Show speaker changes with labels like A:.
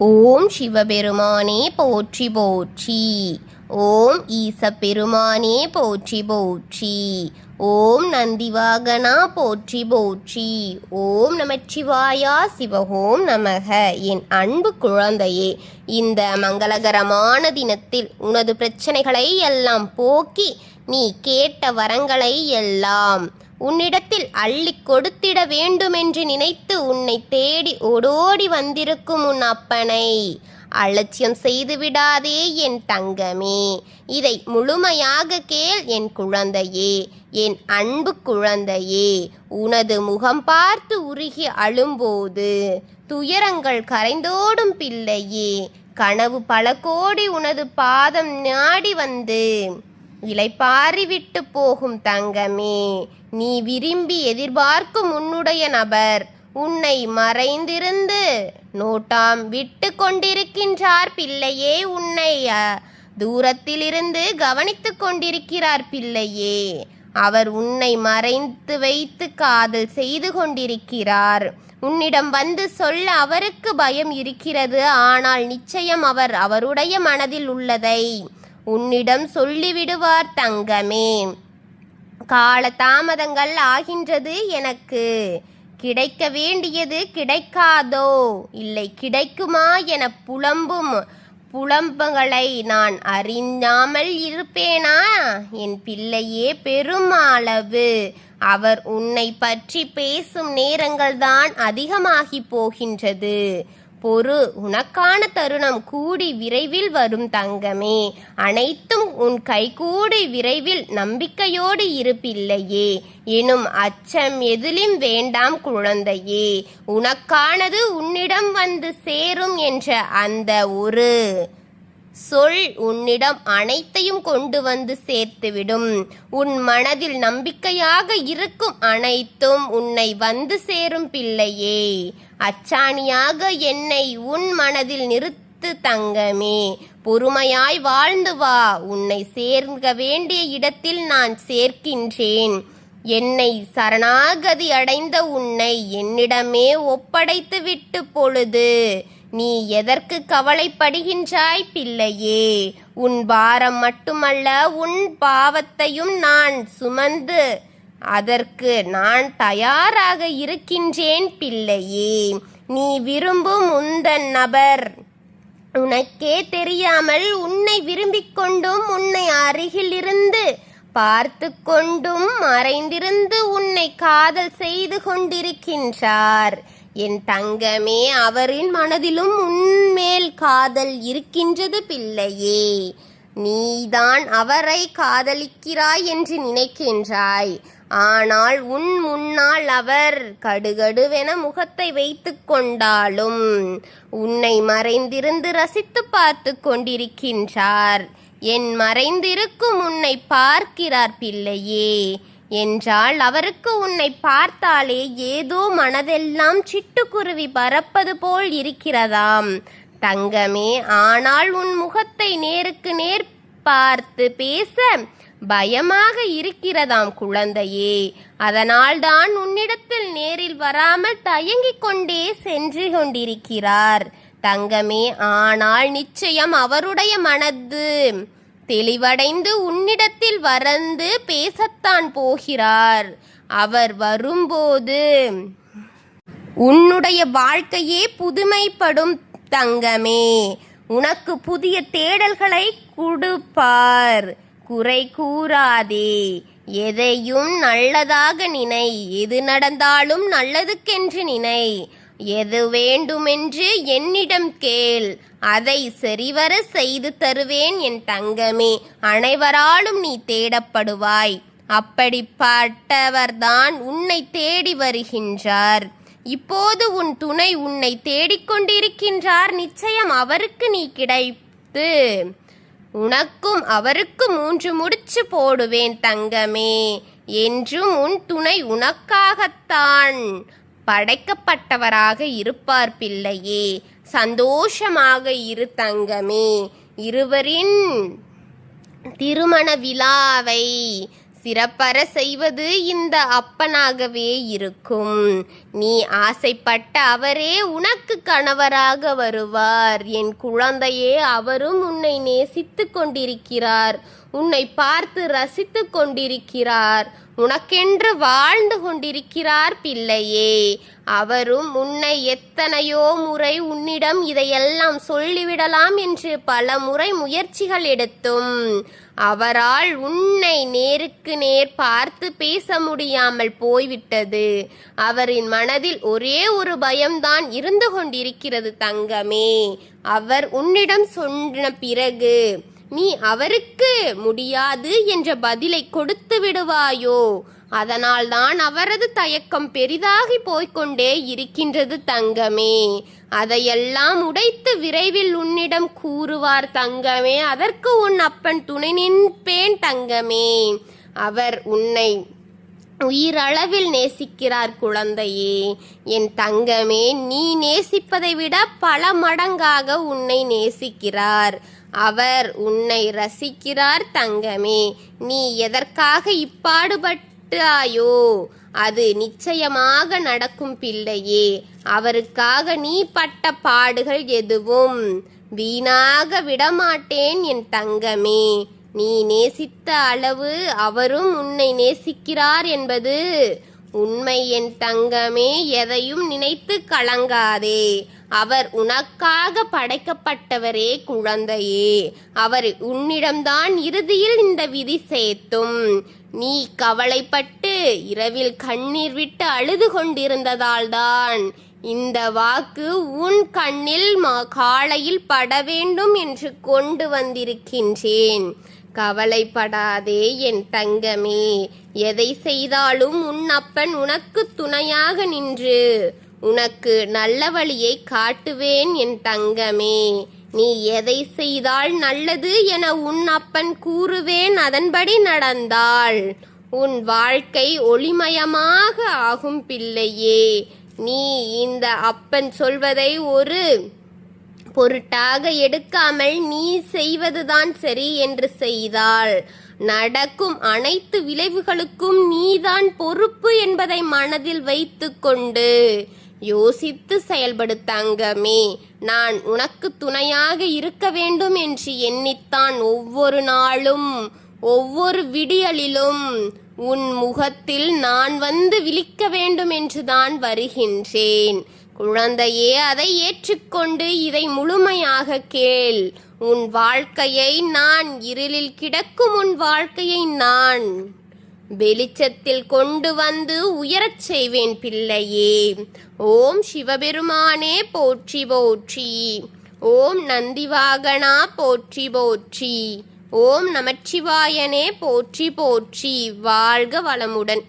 A: ஓம் சிவபெருமானே போற்றி போற்றி. ஓம் ஈசப்பெருமானே போற்றி போற்றி. ஓம் நந்திவாகனா போற்றி போற்றி. ஓம் நமச்சிவாயா சிவஹோம் நமக. என் அன்பு குழந்தையே, இந்த மங்களகரமான தினத்தில் உனது பிரச்சனைகளை எல்லாம் போக்கி நீ கேட்ட வரங்களை எல்லாம் உன்னிடத்தில் அள்ளி கொடுத்திட வேண்டுமென்று நினைத்து உன்னை தேடி ஓடோடி வந்திருக்கும் உன் அப்பனை அலட்சியம் செய்து விடாதே என் தங்கமே. இதை முழுமையாக கேள் என் குழந்தையே, என் அன்பு குழந்தையே. உனது முகம் பார்த்து உருகி அழும்போது துயரங்கள் கரைந்தோடும் பிள்ளையே. கனவு பல கோடி உனது பாதம் நாடி வந்து இளைப்பாரி விட்டு போகும் தங்கமே. நீ விரும்பி எதிர்பார்க்கும் உன்னுடைய நபர் உன்னை மறைந்திருந்து நோட்டாம் விட்டு கொண்டிருக்கின்றார் பிள்ளையே. உன்னை தூரத்திலிருந்து கவனித்து கொண்டிருக்கிறார் பிள்ளையே. அவர் உன்னை மறைத்து வைத்து காதல் செய்து கொண்டிருக்கிறார். உன்னிடம் வந்து சொல்ல அவருக்கு பயம் இருக்கிறது. ஆனால் நிச்சயம் அவர் அவருடைய மனதில் உள்ளதை உன்னிடம் சொல்லிவிடுவார் தங்கமே. கால தாமதங்கள் ஆகின்றது, எனக்கு கிடைக்க வேண்டியது கிடைக்காதோ இல்லை கிடைக்குமா என புலம்புகளை நான் அறியாமல் இருப்பேனா என் பிள்ளையே. பெருமளவு அவர் உன்னை பற்றி பேசும் நேரங்கள்தான் அதிகமாகி போகின்றது. பொறு, உனக்கான தருணம் கூடி விரைவில் வரும் தங்கமே. அனைத்தும் உன் கைகூடி விரைவில். நம்பிக்கையோடு இரு பிள்ளையே. எனும் அச்சம் எதிலும் வேண்டாம் குழந்தையே. உனக்கானது உன்னிடம் வந்து சேரும் என்ற அந்த ஒரு சொல் உன்னிடம் அனைத்தையும் கொண்டு வந்து சேர்த்துவிடும். உன் மனதில் நம்பிக்கையாக இருக்கும் அனைத்தும் உன்னை வந்து சேரும் பிள்ளையே. அச்சாணியாக என்னை உன் மனதில் நிறுத்து தங்கமே. பொறுமையாய் வாழ்ந்து வா. உன்னை சேர்க்க வேண்டிய இடத்தில் நான் சேர்க்கின்றேன். என்னை சரணாகதி அடைந்த உன்னை என்னிடமே ஒப்படைத்து விட்டு பொழுது நீ எதற்கு கவலைப்படுகின்றாய் பிள்ளையே. உன் பாரம் மட்டுமல்ல, உன் பாவத்தையும் நான் சுமந்து அதற்கு நான் தயாராக இருக்கின்றேன் பிள்ளையே. நீ விரும்பும் உந்தன் நபர் உனக்கே தெரியாமல் உன்னை விரும்பிக் கொண்டும் உன்னை அருகிலிருந்து பார்த்து கொண்டும் மறைந்திருந்து உன்னை காதல் செய்து கொண்டிருக்கின்றார் என் தங்கமே. அவரின் மனதிலும் உன்மேல் காதல் இருக்கின்றது பிள்ளையே. நீதான் அவரை காதலிக்கிறாய் என்று நினைக்கின்றாய். ஆனால் உன் முன்னால் அவர் கடுகடுவென முகத்தை வைத்து கொண்டாலும் உன்னை மறைந்திருந்து ரசித்து பார்த்து கொண்டிருக்கின்றார். என் மறைந்திருக்கும் உன்னை பார்க்கிறார் பிள்ளையே. என்றால் அவருக்கு உன்னை பார்த்தாலே ஏதோ மனதெல்லாம் சிட்டுக்குருவி பறப்பது போல் இருக்கிறதாம் தங்கமே. ஆனால் உன் முகத்தை நேருக்கு நேர் பார்த்து பேச பயமாக இருக்கிறதாம் குழந்தையே. அதனால்தான் உன்னிடத்தில் நேரில் வராமல் தயங்கிக் கொண்டே சென்று கொண்டிருக்கிறார் தங்கமே. ஆனால் நிச்சயம் அவருடைய மனது தெளிவடைந்து உன்னிடத்தில் வந்து பேசத்தான் போகிறார். அவர் வரும்போது உன்னுடைய வாழ்க்கையே புதுமைப்படும் தங்கமே. உனக்கு புதிய தேடல்களை கொடுப்பார். குறை கூறாதே. எதையும் நல்லதாக நினை. எது நடந்தாலும் நல்லதுக்கென்று நினை. எது வேண்டுமென்று என்னிடம் கேள். அதை சரிவர செய்து தருவேன் என் தங்கமே. அனைவராலும் நீ தேடப்படுவாய். அப்படிப்பட்டவர்தான் உன்னை தேடி வருகின்றார். இப்போது உன் துணை உன்னை தேடிக்கொண்டிருக்கின்றார். நிச்சயம் அவருக்கு நீ கிடைத்து உனக்கும் அவருக்கு 3 முடிச்சு போடுவேன் தங்கமே. என்றும் உன் துணை உனக்காகத்தான் படைக்கப்பட்டவராக இருப்பார் பிள்ளையே. சந்தோஷமாக இரு தங்கமே. இருவரின் திருமண விழாவை சிறப்பற செய்வது இந்த அப்பனாகவே இருக்கும். நீ ஆசைப்பட்ட அவரே உனக்கு கணவராக வருவார். என் குழந்தையே, அவரும் உன்னை நேசித்து கொண்டிருக்கிறார். உன்னை பார்த்து ரசித்து கொண்டிருக்கிறார். உனக்கென்று வாழ்ந்து கொண்டிருக்கிறார் பிள்ளையே. அவரும் உன்னை எத்தனையோ முறை உன்னிடம் இதையெல்லாம் சொல்லிவிடலாம் என்று பல முறை முயற்சிகள் எடுத்தும் அவரால் உன்னை நேருக்கு நேர் பார்த்து பேச முடியாமல் போய்விட்டது. அவரின் மனதில் ஒரே ஒரு பயம்தான் இருந்து கொண்டிருக்கிறது தங்கமே. அவர் உன்னிடம் சொன்ன பிறகு நீ அவருக்கு முடியாது என்ற பதிலை கொடுத்து விடுவாயோ? அதனால்தான் அவரது தயக்கம் பெரிதாகி போய்கொண்டே இருக்கின்றது தங்கமே. அதையெல்லாம் உடைத்து விரைவில் உன்னிடம் கூறுவார் தங்கமே. அதற்கு உன் அப்பன் துணை நிற்பேன் தங்கமே. அவர் உன்னை உயிரளவில் நேசிக்கிறார் குழந்தையே. என் தங்கமே, நீ நேசிப்பதை விட பல மடங்காக உன்னை நேசிக்கிறார். அவர் உன்னை ரசிக்கிறார் தங்கமே. நீ எதற்காக இப்பாடுபட்டாயோ அது நிச்சயமாக நடக்கும் பிள்ளையே. அவருக்காக நீ பட்ட பாடுகள் எதுவும் வீணாக விடமாட்டேன் என் தங்கமே. நீ நேசித்த அளவு அவரும் உன்னை நேசிக்கிறார் என்பது உண்மை என் தங்கமே. எதையும் நினைத்து கலங்காதே. அவர் உனக்காக படைக்கப்பட்டவரே குழந்தையே. அவர் உன்னிடம்தான் இறுதியில் இந்த விதி சேர்த்தும். நீ கவலைப்பட்டு இரவில் கண்ணீர் விட்டு அழுது கொண்டிருந்ததால்தான் இந்த வாக்கு உன் கண்ணில் காலையில் பட வேண்டும் என்று கொண்டு வந்திருக்கின்றேன். கவலைப்படாதே என் தங்கமே. எதை செய்தாலும் உன் அப்பன் உனக்கு துணையாக நின்று உனக்கு நல்ல வழியை காட்டுவேன் என் தங்கமே. நீ எதை செய்தால் நல்லது என உன் அப்பன் கூறுவேன். அதன்படி நடந்தால் உன் வாழ்க்கை ஒளிமயமாக ஆகும் பிள்ளையே. நீ இந்த அப்பன் சொல்வதை ஒரு பொருட்டாக எடுக்காமல் நீ செய்வதுதான் சரி என்று செய்தால் நடக்கும் அனைத்து விளைவுகளுக்கும் நீதான் பொறுப்பு என்பதை மனதில் வைத்துக்கொண்டு யோசித்து செயல்படு தங்கமே. நான் உனக்கு துணையாக இருக்க வேண்டும் என்று எண்ணித்தான் ஒவ்வொரு நாளும் ஒவ்வொரு விடியலிலும் உன் முகத்தில் நான் வந்து விழிக்க வேண்டும் என்றுதான் வருகின்றேன். குழந்தையே, அதை ஏற்றுக்கொண்டு இதை முழுமையாக கேள். உன் வாழ்க்கையை நான் இருளில் கிடக்கும் உன் வாழ்க்கையை நான் வெளிச்சத்தில் கொண்டு வந்து உயரச் செய்வேன் பிள்ளையே. ஓம் சிவபெருமானே போற்றி போற்றி. ஓம் நந்திவாகனா போற்றி போற்றி. ஓம் நமச்சிவாயனே போற்றி போற்றி. வாழ்க வளமுடன்.